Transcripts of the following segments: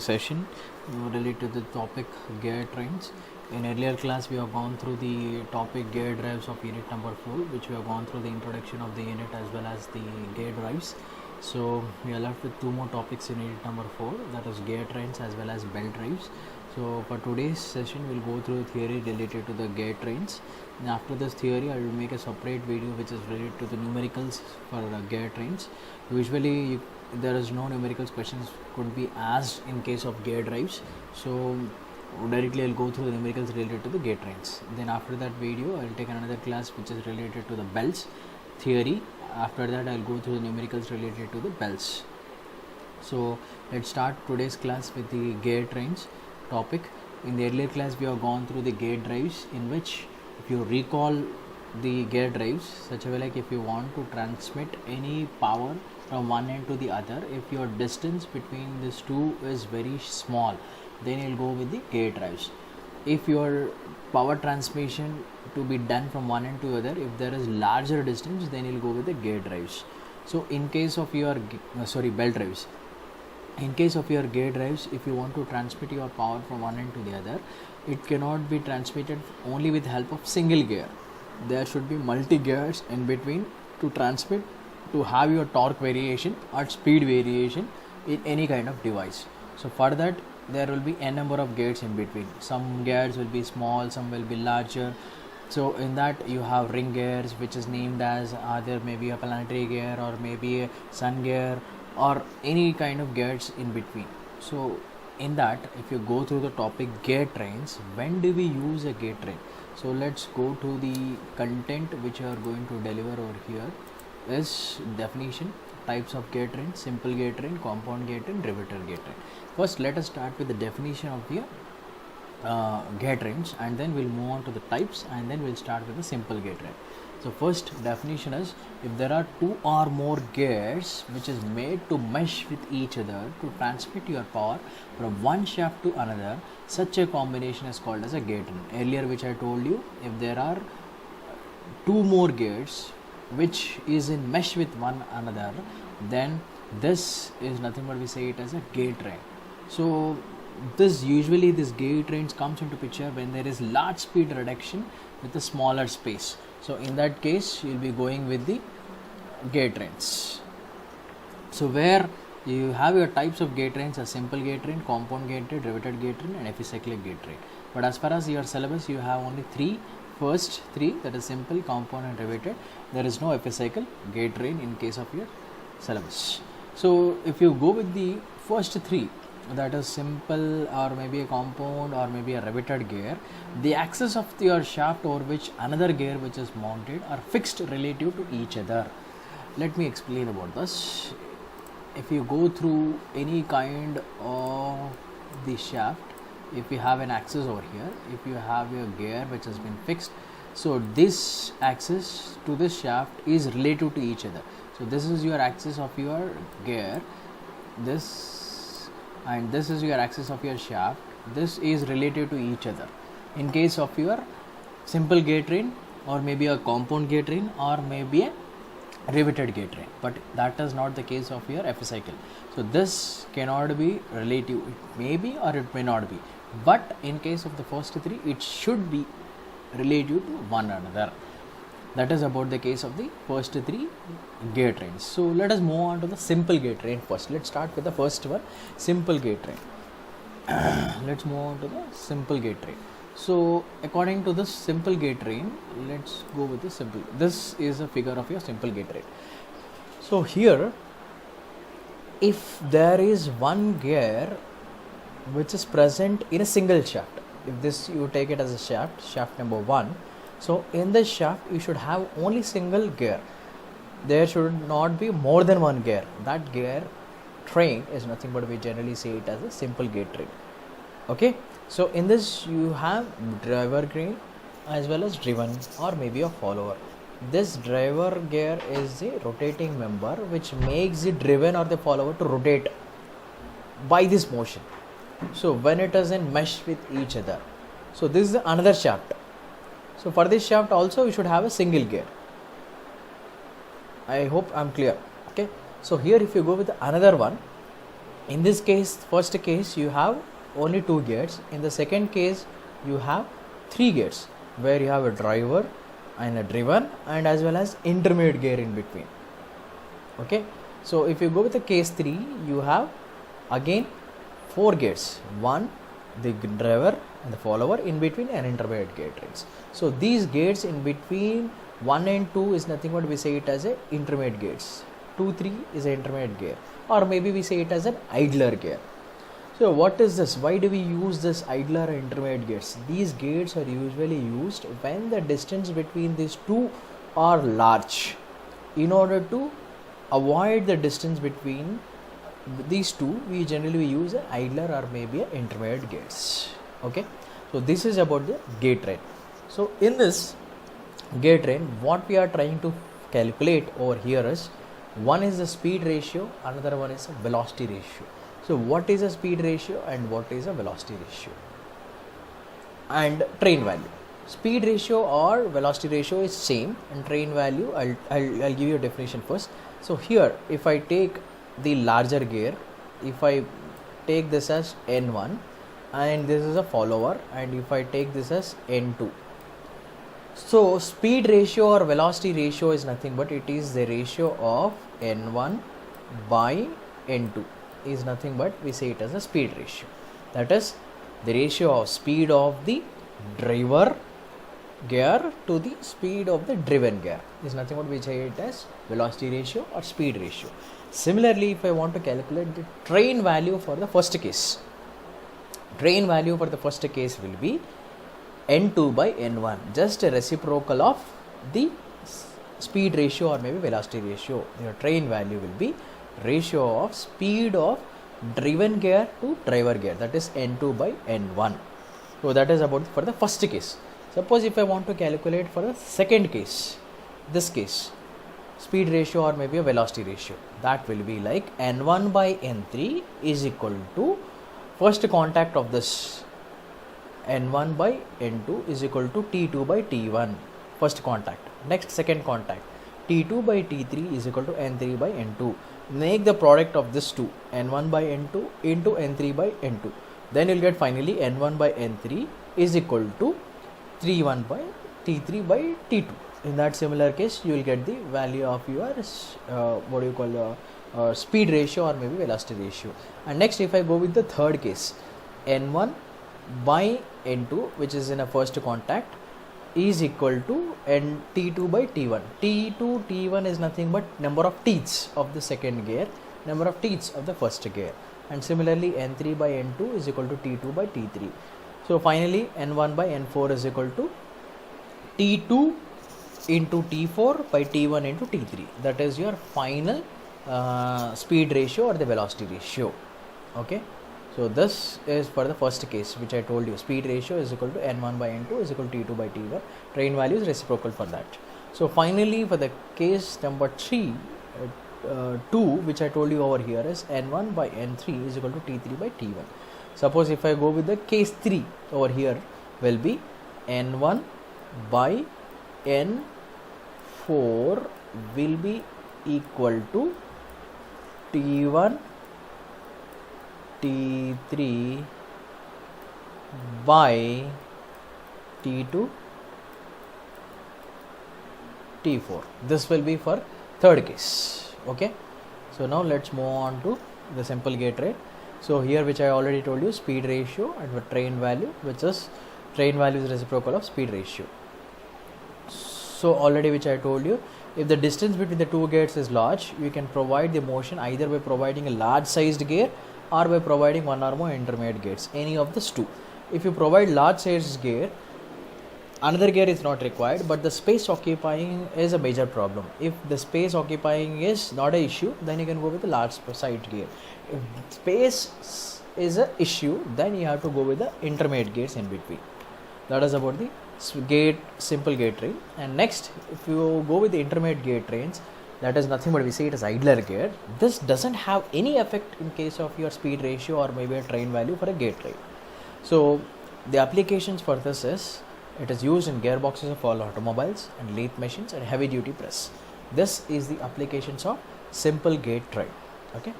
session related to the topic gear trains. In earlier class, we have gone through the topic gear drives of unit number 4, which we have gone through the introduction of the unit as well as the gear drives. So we are left with two more topics in unit number 4, that is gear trains as well as belt drives. So for today's session, we'll go through theory related to the gear trains. And after this theory, I will make a separate video which is related to the numericals for gear trains. Usually there is no numericals questions could be asked in case of gear drives. So directly I'll go through the numericals related to the gear trains. Then after that video, I'll take another class which is related to the belts theory. After that, I'll go through the numericals related to the belts. So let's start today's class with the gear trains topic. In the earlier class, we have gone through the gear drives, in which if you recall the gear drives, such a way like if you want to transmit any power from one end to the other, if your distance between these two is very small, then you'll go with the gear drives. If your power transmission to be done from one end to the other, if there is larger distance, then you'll go with the gear drives. So in case of your belt drives, in case of your gear drives, if you want to transmit your power from one end to the other, it cannot be transmitted only with help of single gear. There should be multi gears in between to transmit, to have your torque variation or speed variation in any kind of device. So for that, there will be n number of gears in between. Some gears will be small, some will be larger. So in that, you have ring gears, which is named as either maybe a planetary gear or maybe a sun gear or any kind of gears in between. So in that, if you go through the topic gear trains, when do we use a gear train? So let's go to the content which you are going to deliver over here. Is definition, types of gear train, simple gear train, compound gear train, riveter gear train. First, let us start with the definition of the gear trains, and then we'll move on to the types, and then we'll start with the simple gear train. So first definition is, if there are two or more gears which is made to mesh with each other to transmit your power from one shaft to another, such a combination is called as a gear train. Earlier which I told you, if there are two more gears which is in mesh with one another, then this is nothing but we say it as a gear train. So this gear trains comes into picture when there is large speed reduction with a smaller space. So in that case, you'll be going with the gear trains. So where you have your types of gear trains, a simple gear train, compound gear train, riveted gear train, and epicyclic gear train. But as far as your syllabus, you have only first three, that is simple, compound, and riveted. There is no epicycle gear train in case of your syllabus. So if you go with the first three, that is simple or maybe a compound or maybe a riveted gear, the axis of your shaft over which another gear which is mounted are fixed relative to each other. Let me explain about this. If you go through any kind of the shaft, if you have an axis over here, if you have your gear which has been fixed, so this axis to this shaft is relative to each other. So this is your axis of your gear, and this is your axis of your shaft. This is related to each other in case of your simple gear train or maybe a compound gear train or maybe a riveted gear train, but that is not the case of your epicycle. So this cannot be relative, it may be or it may not be, but in case of the first three, it should be relative to one another. That is about the case of the first three gear trains. So let us move on to the simple gear train first. Let's start with the first one, simple gear train. Let's move on to the simple gear train. So according to this simple gear train, let's go with the simple. This is a figure of your simple gear train. So here, if there is one gear which is present in a single shaft, if this you take it as a shaft number 1, so in this shaft you should have only single gear. There should not be more than one gear. That gear train is nothing but we generally say it as a simple gear train. Okay, so in this you have driver gear as well as driven or maybe a follower. This driver gear is the rotating member which makes the driven or the follower to rotate by this motion. So when it is in mesh with each other, so this is another shaft. So for this shaft also you should have a single gear. I hope I am clear. Okay, so here if you go with another one, In this case, first case, you have only 2 gears. In the second case, you have 3 gears, where you have a driver and a driven and as well as intermediate gear in between. Okay, so if you go with the case 3, you have again 4 gears, one the driver and the follower, in between an intermediate gear trains. So these gears in between 1 and 2 is nothing but we say it as a intermediate gears. 2, 3 is an intermediate gear, or maybe we say it as an idler gear. So what is this? Why do we use this idler and intermediate gears? These gears are usually used when the distance between these two are large. In order to avoid the distance between these two, we generally use an idler or maybe an intermediate gears. Okay, so this is about the gear train. So in this gear train, what we are trying to calculate over here is, one is the speed ratio, another one is a velocity ratio. So what is a speed ratio and what is a velocity ratio? And train value. Speed ratio or velocity ratio is same, and train value, I'll give you a definition first. So here, if I take the larger gear, if I take this as N1 and this is a follower, and if I take this as N2, so speed ratio or velocity ratio is nothing but it is the ratio of N1 by N2 is nothing but we say it as a speed ratio. That is the ratio of speed of the driver gear to the speed of the driven gear is nothing but we say it as velocity ratio or speed ratio. Similarly, if I want to calculate the train value for the first case, train value for the first case will be N2 by N1, just a reciprocal of the speed ratio or maybe velocity ratio. Your train value will be ratio of speed of driven gear to driver gear, that is N2 by N1. So that is about for the first case. Suppose if I want to calculate for the second case, this case, speed ratio or maybe a velocity ratio, that will be like N1 by N3 is equal to first contact of this N1 by N2 is equal to T2 by T1, first contact. Next, second contact, T2 by T3 is equal to N3 by N2. Make the product of this two, N1 by N2 into N3 by N2. Then you will get finally N1 by N3 is equal to T1 by T3 by T2. In that similar case, you will get the value of your speed ratio or maybe velocity ratio. And next, if I go with the third case, N1 by N2, which is in a first contact, is equal to T2 by T1. T2, T1 is nothing but number of teeths of the second gear, number of teeths of the first gear. And similarly, N3 by N2 is equal to T2 by T3. So finally, N1 by N4 is equal to T2 into T4 by T1 into T3. That is your final speed ratio or the velocity ratio. Okay. So this is for the first case, which I told you, speed ratio is equal to N1 by N2 is equal to T2 by T1. Train value is reciprocal for that. So finally, for the case number 2, which I told you over here, is N1 by N3 is equal to T3 by T1. Suppose if I go with the case 3 over here, will be N1 by N4 will be equal to T1 T3 by T2 T4. This will be for third case. Okay, so now let's move on to the simple gate rate. So here, which I already told you, speed ratio and the train value, which is train value is reciprocal of speed ratio. So already, which I told you, if the distance between the two gates is large, you can provide the motion either by providing a large sized gear or by providing one or more intermediate gates, any of these two. If you provide large sized gear, another gear is not required, but the space occupying is a major problem. If the space occupying is not an issue, then you can go with the large sized gear. If space is an issue, then you have to go with the intermediate gates in between. That is about the simple gate train. And next, if you go with the intermediate gate trains, that is nothing but we say it as idler gear. This doesn't have any effect in case of your speed ratio or maybe a train value for a gate train. So the applications for this is, it is used in gearboxes of all automobiles and lathe machines and heavy duty press. This is the applications of simple gate train. Okay.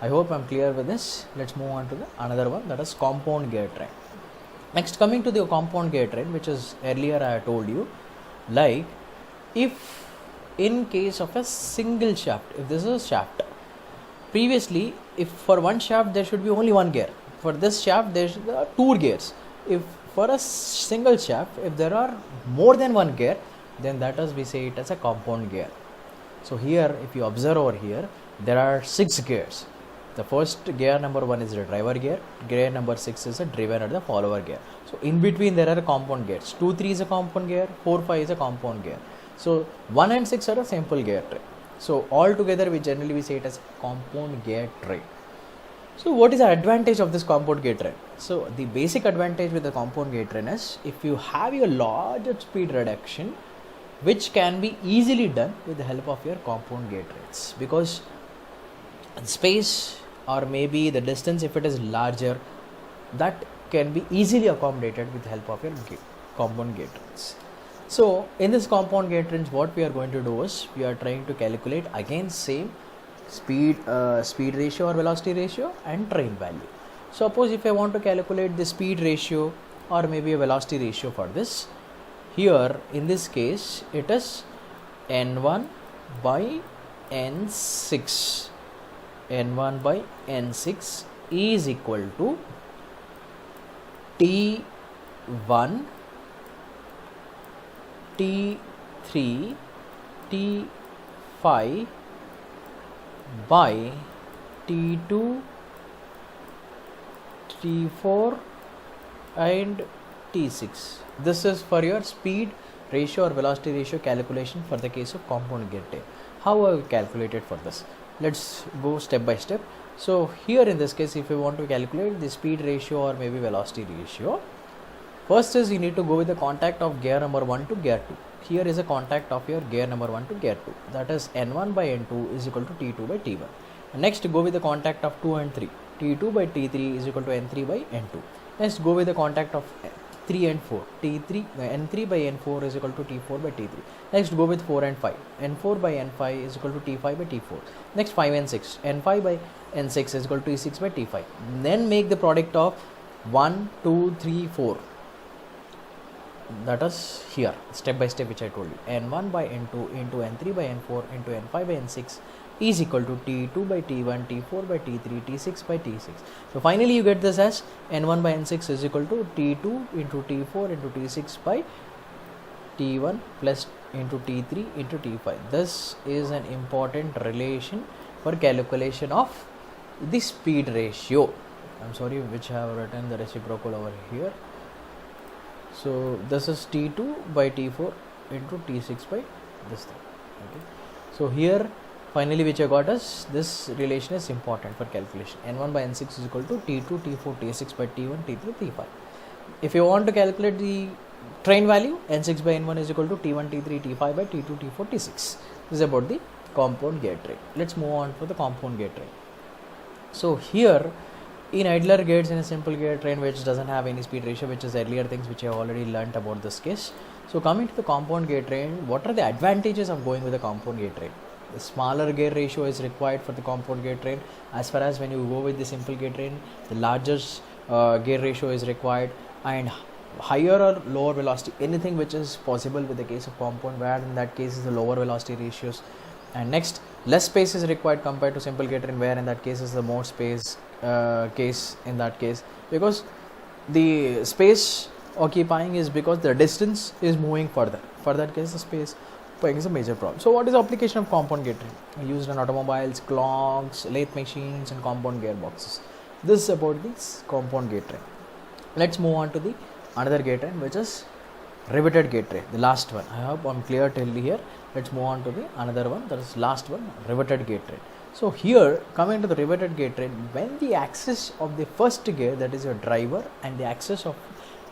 I hope I'm clear with this. Let's move on to the another one, that is compound gear train. Next, coming to the compound gear train, which is earlier I told you, like if in case of a single shaft, if this is a shaft, previously if for one shaft there should be only one gear, for this shaft there are two gears. If for a single shaft, if there are more than one gear, then that is we say it as a compound gear. So here if you observe over here, there are 6 gears. The first gear number 1 is the driver gear, gear number 6 is a driven or the follower gear. So in between there are compound gears. 2, 3 is a compound gear, 4, 5 is a compound gear. So 1 and 6 are a simple gear train. So all together we generally say it as compound gear train. So what is the advantage of this compound gear train? So the basic advantage with the compound gear train is if you have a larger speed reduction, which can be easily done with the help of your compound gear trains, because space or maybe the distance, if it is larger, that can be easily accommodated with the help of your compound gear trains. So in this compound gear trains, what we are going to do is we are trying to calculate again same speed ratio or velocity ratio and train value. Suppose if I want to calculate the speed ratio or maybe a velocity ratio for this, here in this case it is n1 by n6. n1 by n6 is equal to t1, t3, t5 by t2, t4 and t6. This is for your speed ratio or velocity ratio calculation for the case of compound gear train. How I calculated for this? Let's go step by step. So here in this case, if you want to calculate the speed ratio or maybe velocity ratio, first is you need to go with the contact of gear number 1 to gear 2. Here is a contact of your gear number 1 to gear 2, that is n1 by n2 is equal to t2 by t1. Next go with the contact of 2 and 3, t2 by t3 is equal to n3 by n2. Next go with the contact of 3 and 4, t3 n3 by n4 is equal to t4 by t3. Next go with 4 and 5, n4 by n5 is equal to t5 by t4. Next 5 and 6, n5 by n6 is equal to t6 by t5. Then make the product of 1, 2, 3, 4. That is here step by step which I told you, n1 by n2 into n3 by n4 into n5 by n6 is equal to t2 by t1, t4 by t3, t6 by t6. So finally you get this as n1 by n6 is equal to t2 into t4 into t6 by t1 plus into t3 into t5. This is an important relation for calculation of the speed ratio. I'm sorry which I have written the reciprocal over here. So this is t2 by t4 into t6 by this thing. Okay. So here finally which I got is this relation is important for calculation. n1 by n6 is equal to t2, t4, t6 by t1, t3, t5. If you want to calculate the train value, n6 by n1 is equal to t1, t3, t5 by t2, t4, t6. This is about the compound gear train. Let's move on for the compound gear train. So here in idler gears in a simple gear train which doesn't have any speed ratio, which is earlier things which I have already learnt about this case. So coming to the compound gear train, what are the advantages of going with the compound gear train? The smaller gear ratio is required for the compound gear train, as far as when you go with the simple gear train, the largest gear ratio is required, and higher or lower velocity, anything which is possible with the case of compound, where in that case is the lower velocity ratios. And next, less space is required compared to simple gear train, where in that case is the more space case in that case, because the space occupying is because the distance is moving further. For that case the space is a major problem. So what is the application of compound gear train? Used in automobiles, clocks, lathe machines and compound gearboxes. This is about this compound gear train. Let's move on to the another gear train, which is riveted gear train, the last one. I hope I'm clear till here. Let's move on to the another one, that is last one, riveted gear train. So here coming to the riveted gear train, when the axis of the first gear, that is your driver, and the axis of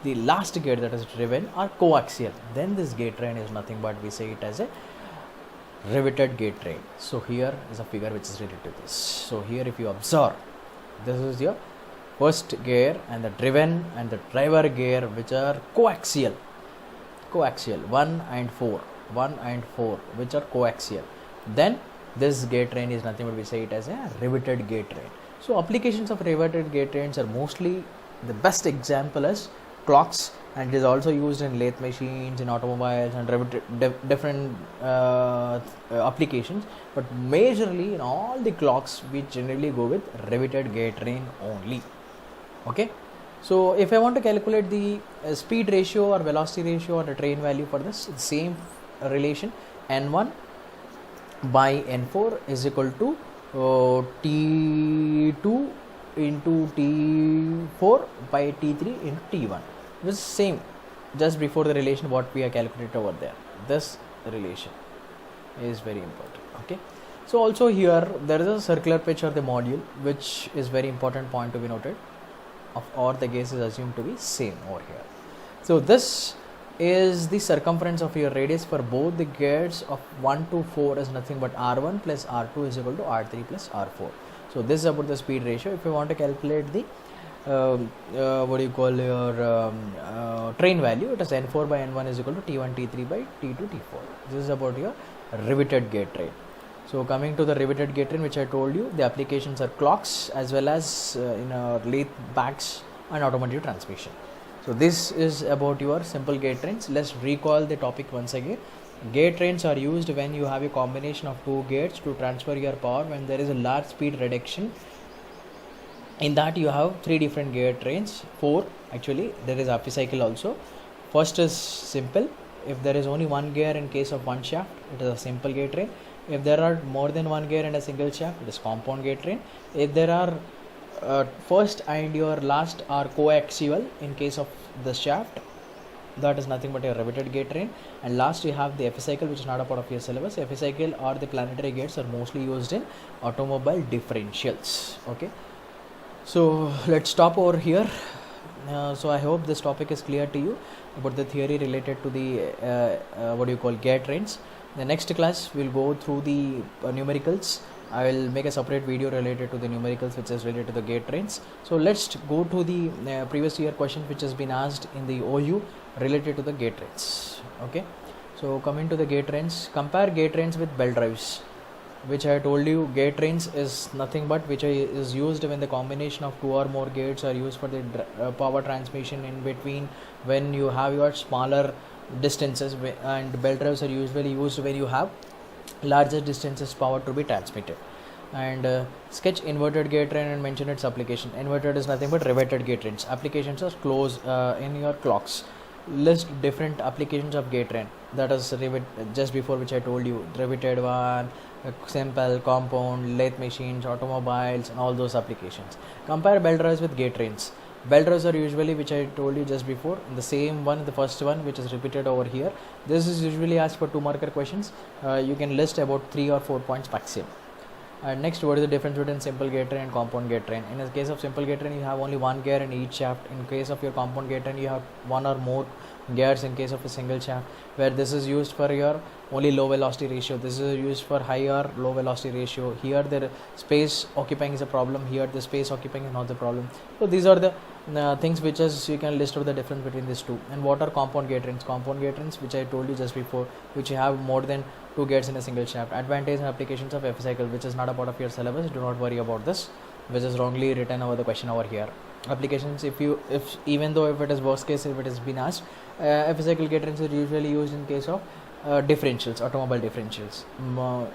the last gear, that is driven, are coaxial, then this gear train is nothing but we say it as a riveted gear train. So here is a figure which is related to this. So here if you observe, this is your first gear and the driven and the driver gear which are coaxial 1 and 4 which are coaxial. Then this gear train is nothing but we say it as a riveted gear train. So applications of reverted gate trains are mostly, the best example is clocks, and it is also used in lathe machines, in automobiles, and different applications. But majorly in all the clocks, we generally go with riveted gate train only. Okay. So if I want to calculate the speed ratio or velocity ratio or the train value for this, same relation, n1 by n4 is equal to T2 into T4 by T3 into T1. This is same, just before the relation what we are calculated over there. This relation is very important. Okay. So also here there is a circular pitch of the module, which is very important point to be noted. Of or the gas is assumed to be same over here. So this is the circumference of your radius for both the gates of 1 to 4 is nothing but R1 plus R2 is equal to R3 plus R4. So this is about the speed ratio. If you want to calculate the what do you call your train value, it is N4 by N1 is equal to T1 T3 by T2 T4. This is about your riveted gate train. So coming to the riveted gate train, which I told you, the applications are clocks as well as lathe backs and automotive transmission. So this is about your simple gate trains. Let's recall the topic once again. Gate trains are used when you have a combination of two gates to transfer your power when there is a large speed reduction. In that you have three different gate trains, four actually, there is half cycle also. First is simple. If there is only one gear in case of one shaft, it is a simple gate train. If there are more than one gear and a single shaft, it is compound gate train. If there are first and your last are coaxial in case of the shaft, that is nothing but a riveted gate train. And last you have the epicycle, which is not a part of your syllabus. Epicycle or the planetary gates are mostly used in automobile differentials. Okay, so let's stop over here. So I hope this topic is clear to you about the theory related to the what do you call gate trains. The next class we'll go through the numericals. I will make a separate video related to the numericals, which is related to the gate trains. So let's go to the previous year question which has been asked in the OU related to the gate trains. Okay, so coming to the gate trains, compare gate trains with belt drives, which I told you gate trains is nothing but which is used when the combination of two or more gates are used for the power transmission in between when you have your smaller distances, and belt drives are usually used when you have larger distances power to be transmitted. And sketch inverted gate train and mention its application. Inverted is nothing but riveted gate trains. Applications are close in your clocks. List different applications of gate train, that is rivet, just before which I told you, riveted one, simple, compound, lathe machines, automobiles, and all those applications. Compare belt drives with gate trains. Belt drives are usually, which I told you just before, the same one, the first one which is repeated over here. This is usually asked for 2 marker questions. You can list about 3 or 4 points maximum. And next, what is the difference between simple gate train and compound gate train? In the case of simple gate train, you have only one gear in each shaft. In case of your compound gate train, you have one or more gears in case of a single shaft, where this is used for your only low velocity ratio, this is used for higher low velocity ratio. Here the space occupying is a problem, here the space occupying is not the problem. So these are the things which is you can list out the difference between these two. And what are compound gate trains? Compound gate trains, which I told you just before, which you have more than 2 gates in a single shaft. Advantage and applications of epicycle, which is not a part of your syllabus, do not worry about this, which is wrongly written over the question over here. Applications, if even though if it is worst case, if it has been asked, epicycle gate trains are usually used in case of differentials, automobile differentials.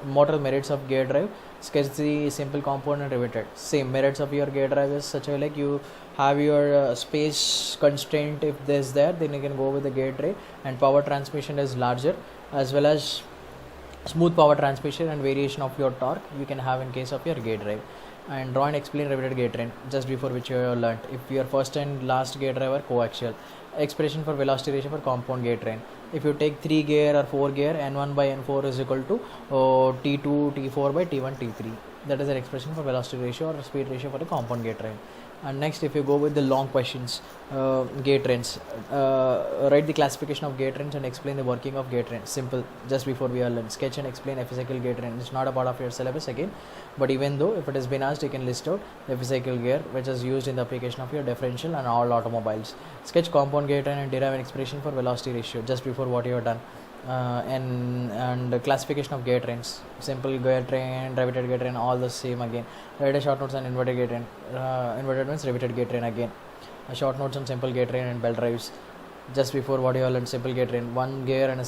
Motor merits of gear drive, sketch the simple compound and riveted. Same merits of your gear drive is such a like you have your space constraint. If there's there, then you can go with the gear drive, and power transmission is larger, as well as smooth power transmission and variation of your torque you can have in case of your gear drive. And draw and explain riveted gate train, just before which you learnt. If your first and last gear drive are coaxial, expression for velocity ratio for compound gate train. If you take 3 gear or 4 gear, N1 by N4 is equal to T2 T4 by T1 T3. That is an expression for velocity ratio or speed ratio for the compound gate train. And next, if you go with the long questions, gate trains, write the classification of gate trains and explain the working of gate trains. Simple, just before we are learn. Sketch and explain epicycle gate train. It's not a part of your syllabus again, but even though if it has been asked, you can list out the epicycle gear, which is used in the application of your differential and all automobiles. Sketch compound gate train and derive an expression for velocity ratio, just before what you have done. and classification of gear trains, simple gear train, riveted gear train, all the same again. Write a short notes on inverted gear train. Inverted means riveted gear train again. A short notes on simple gear train and belt drives. Just before what you all learned, simple gear train, one gear and a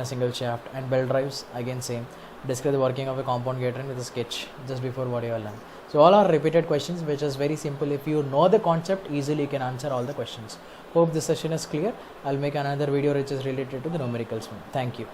single shaft, and belt drives again same. Describe the working of a compound gear train with a sketch. Just before what you all learned. So all are repeated questions, which is very simple. If you know the concept, easily you can answer all the questions. Hope this session is clear. I'll make another video which is related to the numericals one. Thank you.